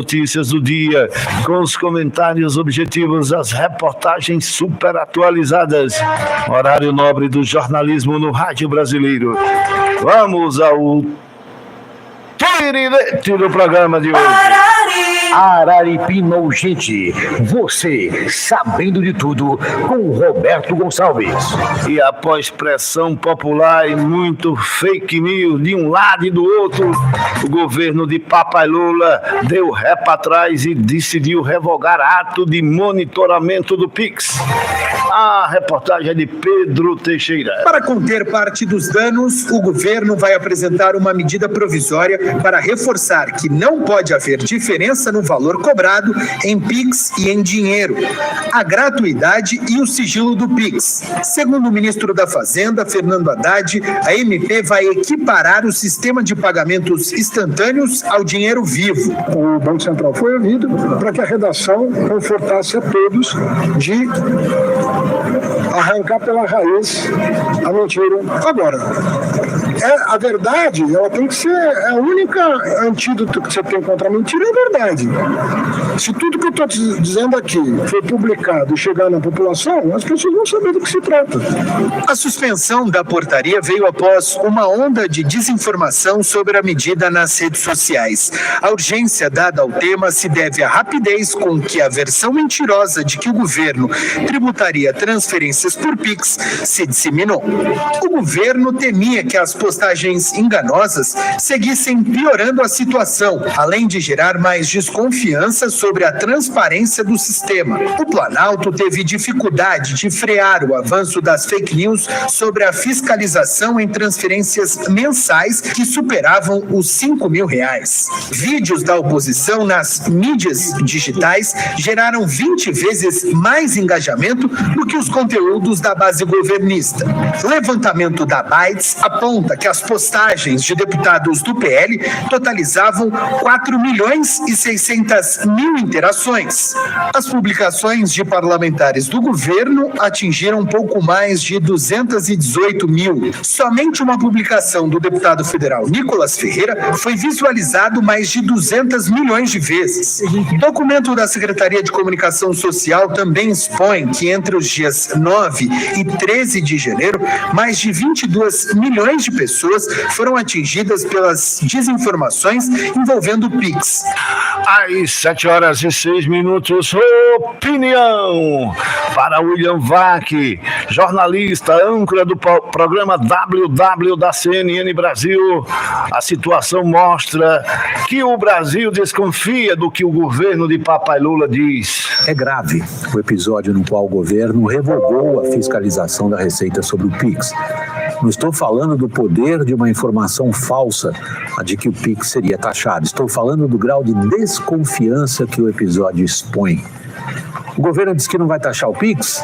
Notícias do dia, com os comentários objetivos, as reportagens super atualizadas. Horário nobre do jornalismo no rádio brasileiro. Vamos ao tirirete do programa de hoje. Araripina Urgente, você sabendo de tudo, com Roberto Gonçalves. E após pressão popular e muito fake news de um lado e do outro, o governo de Papai Lula deu ré para trás e decidiu revogar ato de monitoramento do Pix. A reportagem é de Pedro Teixeira. Para conter parte dos danos, o governo vai apresentar uma medida provisória para reforçar que não pode haver diferença no valor cobrado em Pix e em dinheiro, a gratuidade e o sigilo do Pix. Segundo o ministro da Fazenda, Fernando Haddad, a MP vai equiparar o sistema de pagamentos instantâneos ao dinheiro vivo. O Banco Central foi ouvido para que a redação confortasse a todos de arrancar pela raiz a mentira. Agora, a verdade, ela tem que ser a única antídoto que você tem contra a mentira, é a verdade. Se tudo que eu estou dizendo aqui for publicado e chegar na população, as pessoas vão saber do que se trata. A suspensão da portaria veio após uma onda de desinformação sobre a medida nas redes sociais. A urgência dada ao tema se deve à rapidez com que a versão mentirosa de que o governo tributaria transferências por Pix se disseminou. O governo temia que as postagens enganosas seguissem piorando a situação, além de gerar mais desconfiança sobre a transparência do sistema. O Planalto teve dificuldade de frear o avanço das fake news sobre a fiscalização em transferências mensais que superavam os R$5.000. Vídeos da oposição nas mídias digitais geraram 20 vezes mais engajamento do que os conteúdos da base governista. O levantamento da Bytes aponta que as postagens de deputados do PL totalizavam 4.600.000 interações. As publicações de parlamentares do governo atingiram um pouco mais de 218.000. Somente uma publicação do deputado federal Nicolas Ferreira foi visualizado mais de 200 milhões de vezes. O documento da Secretaria de Comunicação Social também expõe que entre os dias 9 e 13 de janeiro, mais de 22 milhões de pessoas foram atingidas pelas desinformações envolvendo o Pix. Às 7h06, opinião para William Vac, jornalista, âncora do programa WW da CNN Brasil. A situação mostra que o Brasil desconfia do que o governo de Papai Lula diz. É grave o episódio no qual o governo revogou a fiscalização da Receita sobre o Pix. Não estou falando do poder de uma informação falsa, a de que o Pix seria taxado. Estou falando do grau de desconfiança que o episódio expõe. O governo diz que não vai taxar o Pix?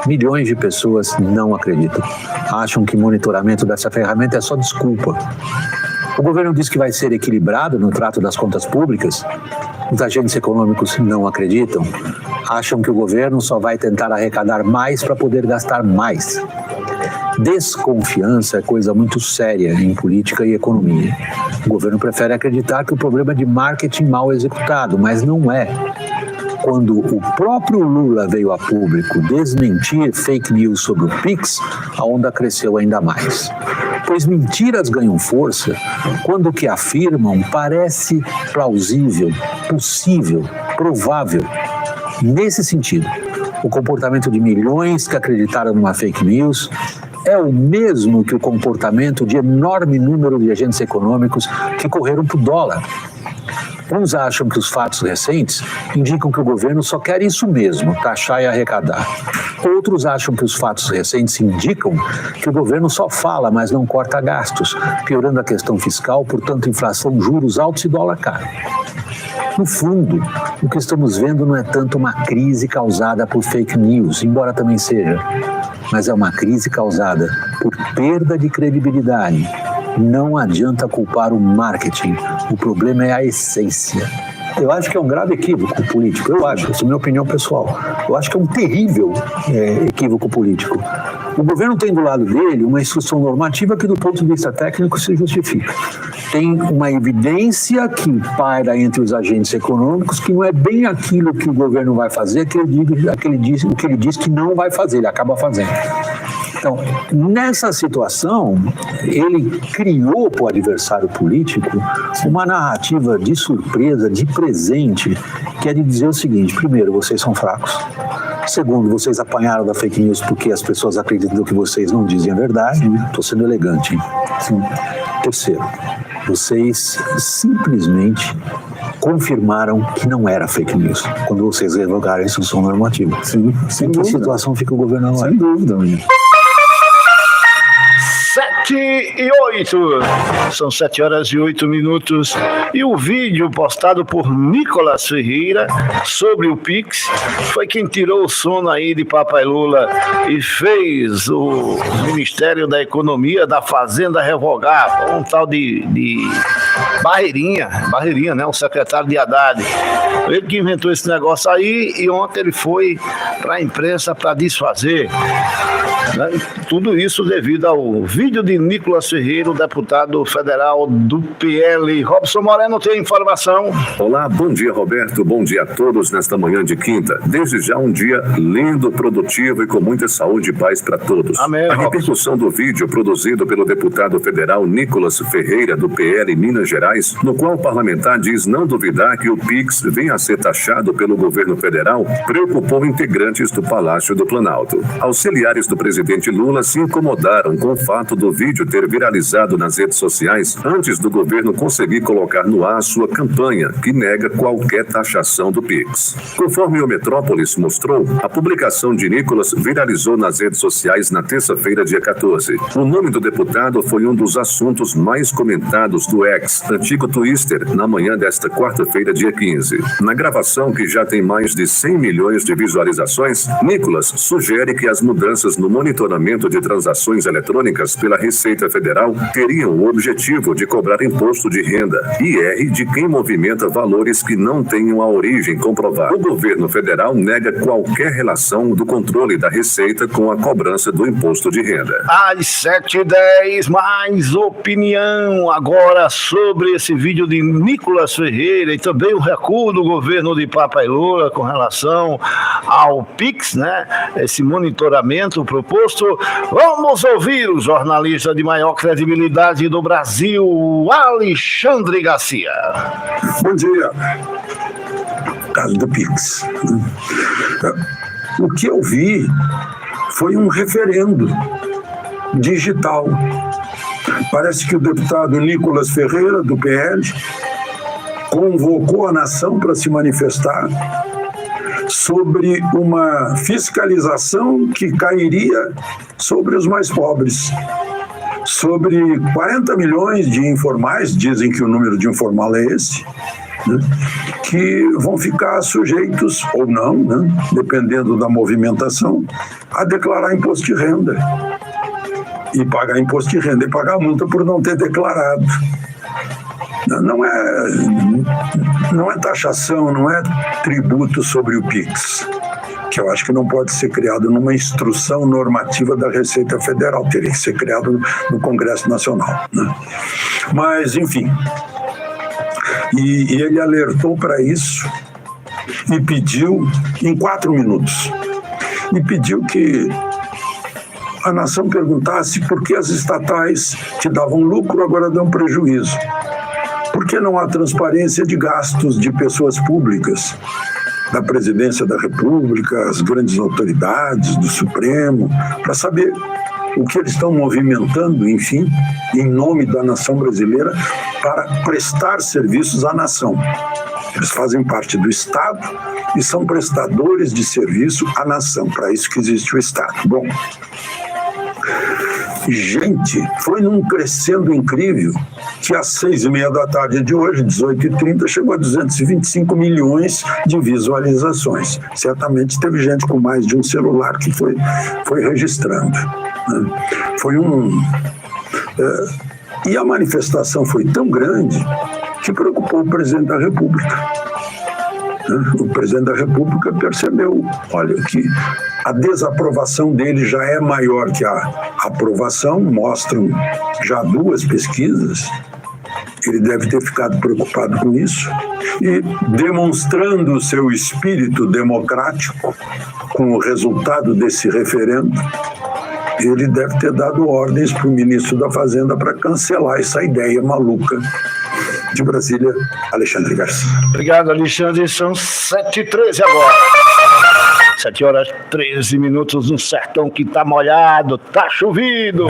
Milhões de pessoas não acreditam. Acham que monitoramento dessa ferramenta é só desculpa. O governo diz que vai ser equilibrado no trato das contas públicas. Os agentes econômicos não acreditam. Acham que o governo só vai tentar arrecadar mais para poder gastar mais. Desconfiança é coisa muito séria em política e economia. O governo prefere acreditar que o problema é de marketing mal executado, mas não é. Quando o próprio Lula veio a público desmentir fake news sobre o Pix, a onda cresceu ainda mais. Pois mentiras ganham força quando o que afirmam parece plausível, possível, provável. Nesse sentido, o comportamento de milhões que acreditaram numa fake news é o mesmo que o comportamento de enorme número de agentes econômicos que correram para o dólar. Uns acham que os fatos recentes indicam que o governo só quer isso mesmo, taxar e arrecadar. Outros acham que os fatos recentes indicam que o governo só fala, mas não corta gastos, piorando a questão fiscal, portanto, inflação, juros altos e dólar caro. No fundo, o que estamos vendo não é tanto uma crise causada por fake news, embora também seja, mas é uma crise causada por perda de credibilidade. Não adianta culpar o marketing, o problema é a essência. Eu acho que é um grave equívoco político, essa é a minha opinião pessoal. Eu acho que é um terrível equívoco político. O governo tem do lado dele uma instrução normativa que, do ponto de vista técnico, se justifica. Tem uma evidência que paira entre os agentes econômicos que não é bem aquilo que o governo vai fazer, que ele diz que não vai fazer, ele acaba fazendo. Então, nessa situação, ele criou para o adversário político uma narrativa de surpresa, de presente, que é de dizer o seguinte: primeiro, vocês são fracos. Segundo, vocês apanharam da fake news porque as pessoas acreditam que vocês não dizem a verdade. Estou sendo elegante, hein? Sim. Terceiro, vocês simplesmente confirmaram que não era fake news quando vocês revogaram a instrução normativa. Sim, sem que situação fica o governo agora? Sem dúvida, menino. 7:08. São 7h08. E o vídeo postado por Nicolas Ferreira sobre o Pix foi quem tirou o sono aí de Papai Lula e fez o Ministério da Economia, da Fazenda revogar um tal de Barreirinha, né? O secretário de Haddad. Ele que inventou esse negócio aí e ontem ele foi para a imprensa para desfazer. Né? Tudo isso devido ao vídeo de Nicolas Ferreira, o deputado federal do PL. Robson Moreno tem informação. Olá, bom dia, Roberto. Bom dia a todos nesta manhã de quinta. Desde já um dia lindo, produtivo e com muita saúde e paz para todos. Amém, a repercussão do vídeo produzido pelo deputado federal Nicolas Ferreira, do PL Minas Gerais, no qual o parlamentar diz não duvidar que o Pix venha a ser taxado pelo governo federal, preocupou integrantes do Palácio do Planalto. Auxiliares do presidente Lula se incomodaram com o fato do vídeo ter viralizado nas redes sociais antes do governo conseguir colocar no ar sua campanha, que nega qualquer taxação do Pix. Conforme o Metrópolis mostrou, a publicação de Nicolas viralizou nas redes sociais na terça-feira, dia 14. O nome do deputado foi um dos assuntos mais comentados do X, antigo Twitter, na manhã desta quarta-feira, dia 15. Na gravação, que já tem mais de 100 milhões de visualizações, Nicolas sugere que as mudanças no monitoramento de transações eletrônicas pela Receita Federal teriam o objetivo de cobrar imposto de renda, IR, de quem movimenta valores que não tenham a origem comprovada. O governo federal nega qualquer relação do controle da Receita com a cobrança do imposto de renda. Às 7h10, mais opinião agora sobre esse vídeo de Nicolas Ferreira e também o recuo do governo de Papai Lula com relação ao Pix, né? Esse monitoramento proposto. Vamos ouvir o jornalista de maior credibilidade do Brasil, Alexandre Garcia. Bom dia. Caso do Pix. O que eu vi foi um referendo digital. Parece que o deputado Nicolas Ferreira, do PL, convocou a nação para se manifestar sobre uma fiscalização que cairia sobre os mais pobres. Sobre 40 milhões de informais, dizem que o número de informal é esse, né, que vão ficar sujeitos, ou não, né, dependendo da movimentação, a declarar imposto de renda. E pagar imposto de renda e pagar multa por não ter declarado. Não é taxação, não é tributo sobre o Pix, que eu acho que não pode ser criado numa instrução normativa da Receita Federal, teria que ser criado no Congresso Nacional, né? Mas, enfim, e ele alertou para isso e pediu, em 4 minutos, e pediu que a nação perguntasse por que as estatais que davam lucro agora dão prejuízo. Por que não há transparência de gastos de pessoas públicas, da Presidência da República, as grandes autoridades, do Supremo, para saber o que eles estão movimentando, enfim, em nome da nação brasileira, para prestar serviços à nação. Eles fazem parte do Estado e são prestadores de serviço à nação, para isso que existe o Estado. Bom, gente, foi num crescendo incrível que às 6h30 da tarde de hoje, 18h30, chegou a 225 milhões de visualizações. Certamente teve gente com mais de um celular que foi registrando. Né? E a manifestação foi tão grande que preocupou o presidente da República. O presidente da República percebeu, olha, que a desaprovação dele já é maior que a aprovação, mostram já 2 pesquisas. Ele deve ter ficado preocupado com isso e, demonstrando o seu espírito democrático com o resultado desse referendo, ele deve ter dado ordens para o ministro da Fazenda para cancelar essa ideia maluca. De Brasília, Alexandre Garcia. Obrigado, Alexandre. São 7h13 agora. 7h13 no sertão que tá molhado, tá chovido.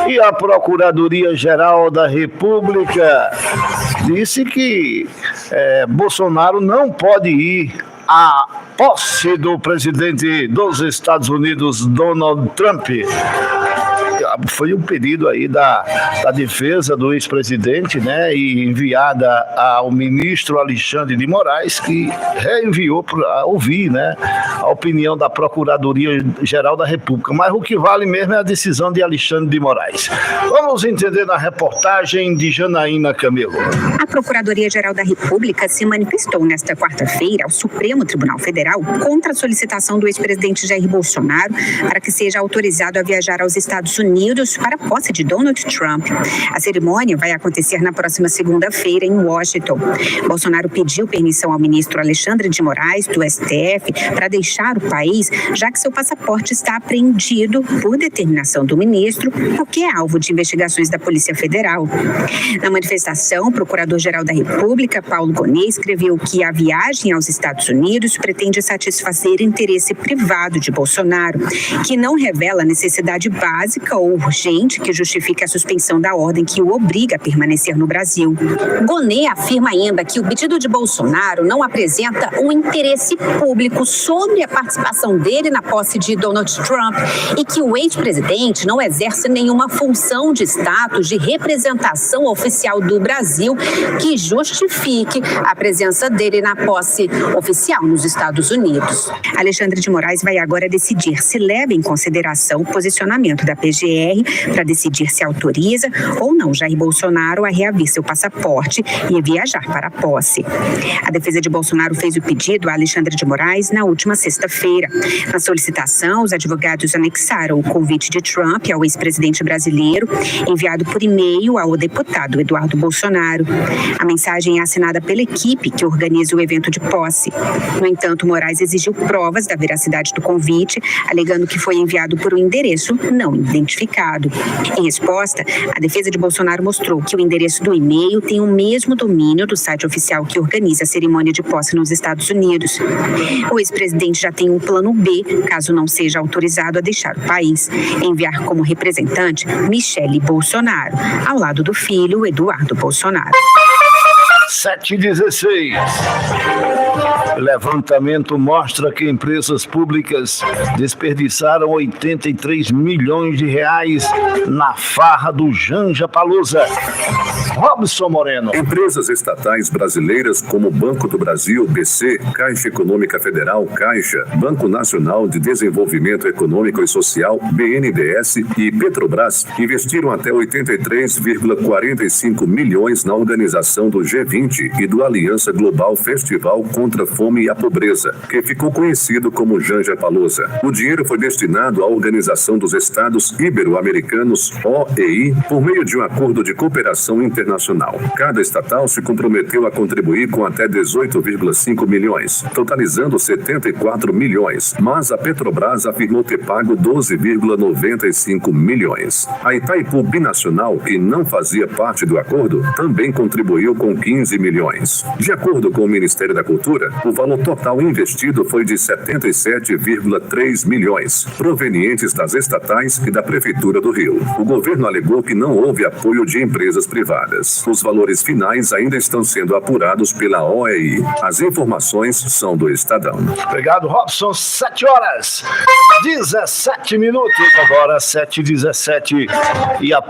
E a Procuradoria-Geral da República disse que Bolsonaro não pode ir à posse do presidente dos Estados Unidos, Donald Trump. Foi um pedido aí da defesa do ex-presidente, né, e enviada ao ministro Alexandre de Moraes, que reenviou para ouvir, né, a opinião da Procuradoria-Geral da República. Mas o que vale mesmo é a decisão de Alexandre de Moraes. Vamos entender na reportagem de Janaína Camelo. A Procuradoria-Geral da República se manifestou nesta quarta-feira ao Supremo Tribunal Federal contra a solicitação do ex-presidente Jair Bolsonaro para que seja autorizado a viajar aos Estados Unidos para a posse de Donald Trump. A cerimônia vai acontecer na próxima segunda-feira em Washington. Bolsonaro pediu permissão ao ministro Alexandre de Moraes, do STF, para deixar o país, já que seu passaporte está apreendido por determinação do ministro, porque é alvo de investigações da Polícia Federal. Na manifestação, o Procurador-Geral da República, Paulo Gonet, escreveu que a viagem aos Estados Unidos pretende satisfazer interesse privado de Bolsonaro, que não revela necessidade básica ou urgente que justifique a suspensão da ordem que o obriga a permanecer no Brasil. Gonet afirma ainda que o pedido de Bolsonaro não apresenta um interesse público sobre a participação dele na posse de Donald Trump e que o ex-presidente não exerce nenhuma função de status de representação oficial do Brasil que justifique a presença dele na posse oficial nos Estados Unidos. Alexandre de Moraes vai agora decidir se leva em consideração o posicionamento da PGR para decidir se autoriza ou não Jair Bolsonaro a reaver seu passaporte e viajar para a posse. A defesa de Bolsonaro fez o pedido a Alexandre de Moraes na última sexta-feira. Na solicitação, os advogados anexaram o convite de Trump ao ex-presidente brasileiro, enviado por e-mail ao deputado Eduardo Bolsonaro. A mensagem é assinada pela equipe que organiza o evento de posse. No entanto, Moraes exigiu provas da veracidade do convite, alegando que foi enviado por um endereço não identificado. Em resposta, a defesa de Bolsonaro mostrou que o endereço do e-mail tem o mesmo domínio do site oficial que organiza a cerimônia de posse nos Estados Unidos. O ex-presidente já tem um plano B, caso não seja autorizado a deixar o país, enviar como representante Michele Bolsonaro, ao lado do filho Eduardo Bolsonaro. 7h16. Levantamento mostra que empresas públicas desperdiçaram 83 milhões de reais na farra do Janja Palusa. Robson Moreno. Empresas estatais brasileiras como Banco do Brasil, BC, Caixa Econômica Federal, Caixa, Banco Nacional de Desenvolvimento Econômico e Social, BNDES e Petrobras investiram até 83,45 milhões na organização do G20 e do Aliança Global Festival contra a Fome e a Pobreza, que ficou conhecido como Janja Palusa. O dinheiro foi destinado à Organização dos Estados Ibero-Americanos, OEI, por meio de um acordo de cooperação internacional. Cada estatal se comprometeu a contribuir com até 18,5 milhões, totalizando 74 milhões, mas a Petrobras afirmou ter pago 12,95 milhões. A Itaipu Binacional, que não fazia parte do acordo, também contribuiu com 15 milhões. De acordo com o Ministério da Cultura, o valor total investido foi de 77,3 milhões, provenientes das estatais e da Prefeitura do Rio. O governo alegou que não houve apoio de empresas privadas. Os valores finais ainda estão sendo apurados pela OEI. As informações são do Estadão. Obrigado, Robson. 7h17. Agora 7h17. E a